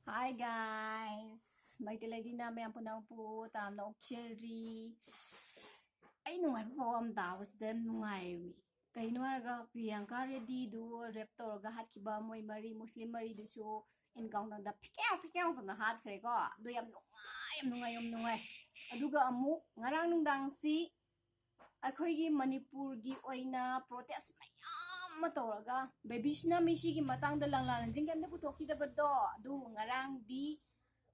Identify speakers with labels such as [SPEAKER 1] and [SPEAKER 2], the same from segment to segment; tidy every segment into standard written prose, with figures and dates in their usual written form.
[SPEAKER 1] Hi guys! May tilagi namin ang punaw po, tam na cherry. Ay nungay po ang daos din nungay. Kay nuaraga Priyanka Reddy do reptor ga hat kiba moy mari Muslim mari do so in kaung da pikaw na hat kre ko. Do yam nungay. Aduga amu ngarang nung dang si ꯑꯩꯈꯣꯏꯒꯤ ꯃꯅꯤꯄꯨꯔꯒꯤ ꯑꯣꯏꯅ protest ꯃꯌꯥꯝ ꯑꯃ ꯇꯧꯔꯒ ꯕꯦꯕꯤꯁꯅ ꯃꯤꯁꯤꯒꯤ ꯃꯇꯥꯡꯗ ꯂꯥꯡꯂꯥꯟ ꯂꯟꯖꯤꯡ ꯀꯩꯝꯇ ꯄꯨꯊꯣꯛꯈꯤꯗꯕꯗꯣ ꯑꯗꯨ ꯉꯔꯥꯡꯗꯤ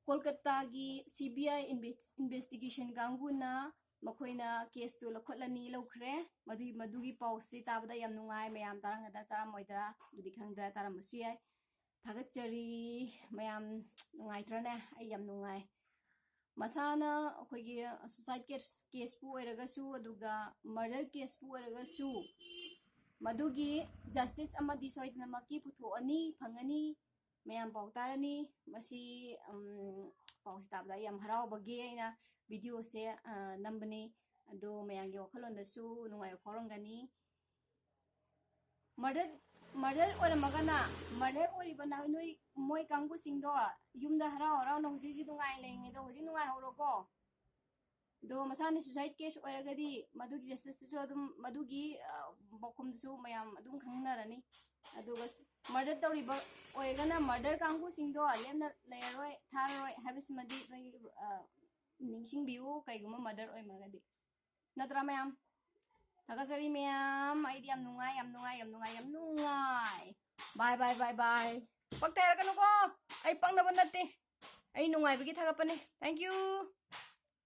[SPEAKER 1] ꯀꯣꯜꯀꯇꯥꯒꯤ CBI ꯏꯟꯚꯦꯁꯇꯤꯒꯦꯁꯟ ꯀꯥꯡꯕꯨꯅ ꯃꯈꯣꯏꯅ ꯀꯦꯁꯇꯨ ꯂꯧꯈ꯭ꯔꯦ ꯃꯗꯨꯒꯤ ꯄꯥꯎꯁꯤ ꯇꯥꯕꯗ ꯌꯥꯝ ꯅꯨꯡꯉꯥꯏ ꯃꯌꯥꯝ ꯇꯥꯔꯝꯒꯗ꯭ꯔꯥ ꯇꯥꯔꯝꯃꯣꯏꯗ꯭ꯔꯥ ꯑꯗꯨꯗꯤ ꯈꯪꯗ꯭ꯔꯥ ꯇꯥꯔꯝꯕꯁꯨ ꯌꯥꯏ ꯊꯥꯒꯠꯆꯔꯤ ꯃꯌꯥꯝ ꯅꯨꯡꯉꯥꯏꯇ꯭ꯔꯅꯦ ꯑꯩ ꯌꯥꯝ ꯅꯨꯡꯉꯥꯏ ꯃꯁꯥꯅ ꯑꯩꯈꯣꯏꯒꯤ ꯁꯨꯁꯥꯏꯗ ꯀꯦꯁꯄꯨ ꯑꯣꯏꯔꯒꯁꯨ ꯑꯗꯨꯒ ꯃꯔꯗꯔ ꯀꯦꯁꯄꯨ ꯑꯣꯏꯔꯒꯁꯨ ꯃꯗꯨꯒꯤ ꯖꯁꯇꯤꯁ ꯑꯃꯗꯤ ꯁꯣꯏꯗꯅꯃꯛꯀꯤ ꯄꯨꯊꯣꯛꯑꯅꯤ ꯐꯪꯉꯅꯤ ꯃꯌꯥꯝ ꯄꯥꯎ ꯇꯥꯔꯅꯤ ꯃꯁꯤ ꯄꯥꯎꯁꯤ ꯇꯥꯕꯗ ꯌꯥꯝ ꯍꯔꯥꯎꯕꯒꯤ ꯑꯩꯅ ꯚꯤꯗꯤꯑꯣꯁꯦ ꯅꯝꯕꯅꯤ ꯑꯗꯣ ꯃꯌꯥꯝꯒꯤ ꯋꯥꯈꯜꯂꯣꯟꯗꯁꯨ ꯅꯨꯡꯉꯥꯏꯕ ꯐꯥꯎꯔꯝꯒꯅꯤ ꯃꯔꯗꯔ ꯑꯣꯏꯔꯝꯃꯒꯅ ꯃꯔꯗꯔ ꯑꯣꯏꯔꯤꯕ ꯅꯣꯏ ꯃꯣꯏ ꯀꯥꯡꯕꯨꯁꯤꯡꯗꯣ ꯌꯨꯝꯗ ꯍꯔꯥꯎ ꯍꯔꯥꯎꯅ ꯍꯧꯖꯤꯛ ꯅꯨꯡꯉꯥꯏ ꯂꯩꯉꯩꯗꯣ ꯍꯧꯖꯤꯛ ꯅꯨꯡꯉꯥꯏꯍꯧꯔꯣꯀꯣ ꯑꯗꯣ ꯃꯁꯥꯅ ꯁꯨꯁꯥꯏꯗ ꯀꯦꯁ ꯑꯣꯏꯔꯒꯗꯤ ꯃꯗꯨꯒꯤ ꯖꯁꯇꯤꯁꯇꯨꯁꯨ ꯑꯗꯨꯝ ꯃꯗꯨꯒꯤ ꯄꯥꯎꯈꯨꯝꯗꯨꯁꯨ ꯃꯌꯥꯝ ꯑꯗꯨꯝ ꯈꯪꯅꯔꯅꯤ ꯑꯗꯨꯒ ꯃꯔꯗꯔ ꯇꯧꯔꯤꯕ ꯑꯣꯏꯔꯒꯅ ꯃꯔꯗꯔ ꯀꯥꯡꯕꯨꯁꯤꯡꯗꯣ ꯂꯦꯝꯅ ꯂꯩꯔꯔꯣꯏ ꯊꯥꯔꯔꯣꯏ ꯍꯥꯏꯕꯁꯤꯃꯗꯤ ꯅꯣꯏ ꯅꯤꯡꯁꯤꯡꯕꯤꯌꯨ ꯀꯩꯒꯨꯝꯕ ꯃꯔꯗꯔ ꯑꯣꯏꯔꯒꯗꯤ ꯅꯠꯇ꯭ꯔꯥ ꯃꯌꯥꯝ ꯊꯥꯒꯠꯆꯔꯤ ꯃꯌꯥꯝ ꯑꯩꯗꯤ ꯌꯥꯝ ꯅꯨꯡꯉꯥꯏ ꯕꯥꯏ ꯄꯛꯇꯦ ꯍꯥꯏꯔꯛꯀꯅꯨꯀꯣ ꯑꯩ ꯄꯛꯅꯕ ꯅꯠꯇꯦ ꯑꯩ ꯅꯨꯡꯉꯥꯏꯕꯒꯤ ꯊꯥꯒꯠꯄꯅꯦ ꯊꯦꯡꯛ ꯌꯨ